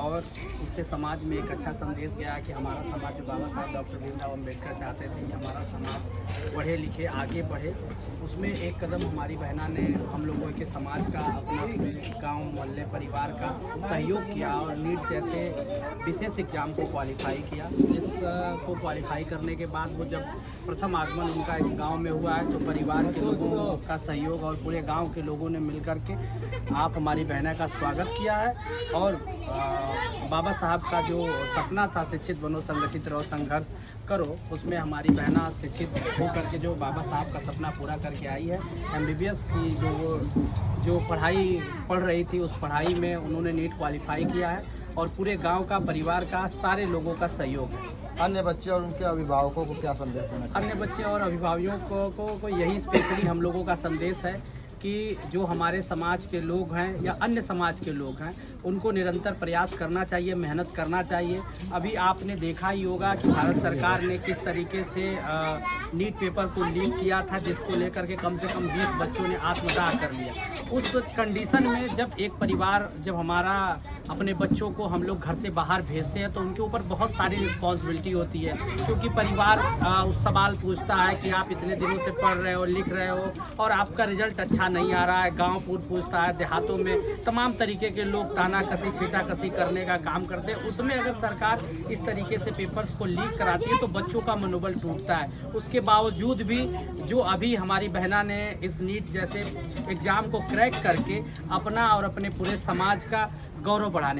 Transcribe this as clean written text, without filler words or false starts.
और उससे समाज में एक अच्छा संदेश गया कि हमारा समाज जो बाबा साहब डॉक्टर भीमराव अम्बेडकर चाहते थे कि हमारा समाज पढ़े लिखे आगे बढ़े, उसमें एक कदम हमारी बहना ने हम लोगों के समाज का, अपने गांव मोहल्ले परिवार का सहयोग किया और नीट जैसे विशेष एग्ज़ाम को क्वालिफाई किया। इसको क्वालिफाई करने के बाद वो जब प्रथम आगमन उनका इस गांव में हुआ है तो परिवार के लोगों का सहयोग और पूरे गांव के लोगों ने मिलकर के आप हमारी बहना का स्वागत किया है। और बाबा साहब का जो सपना था शिक्षित बनो, संगठित रहो, संघर्ष करो, उसमें हमारी बहना शिक्षित होकर के जो बाबा साहब का सपना पूरा करके आई है। MBBS की जो पढ़ाई पढ़ रही थी उस पढ़ाई में उन्होंने नीट क्वालिफाई किया है और पूरे गांव का, परिवार का, सारे लोगों का सहयोग है। अन्य बच्चे और उनके अभिभावकों को क्या संदेश देना चाहिए? अन्य बच्चे और अभिभावकों को यही स्पेशली हम लोगों का संदेश है कि जो हमारे समाज के लोग हैं या अन्य समाज के लोग हैं उनको निरंतर प्रयास करना चाहिए, मेहनत करना चाहिए। अभी आपने देखा ही होगा कि भारत सरकार ने किस तरीके से नीट पेपर को लीक किया था, जिसको लेकर के कम से कम 20 बच्चों ने आत्मदाह कर लिया। उस कंडीशन में जब एक परिवार, जब हमारा अपने बच्चों को हम लोग घर से बाहर भेजते हैं तो उनके ऊपर बहुत सारी रिस्पॉन्सिबिलिटी होती है, क्योंकि परिवार उस सवाल पूछता है कि आप इतने दिनों से पढ़ रहे हो, लिख रहे हो और आपका रिजल्ट अच्छा नहीं आ रहा है। गांव पूछता है, देहातों में तमाम तरीके के लोग तानाकसी, छीटाकसी करने का काम करते हैं। उसमें अगर सरकार इस तरीके से पेपर्स को लीक कराती है तो बच्चों का मनोबल टूटता है। उसके बावजूद भी जो अभी हमारी बहना ने इस नीट जैसे एग्ज़ाम को क्रैक करके अपना और अपने पूरे समाज का गौरव बढ़ाने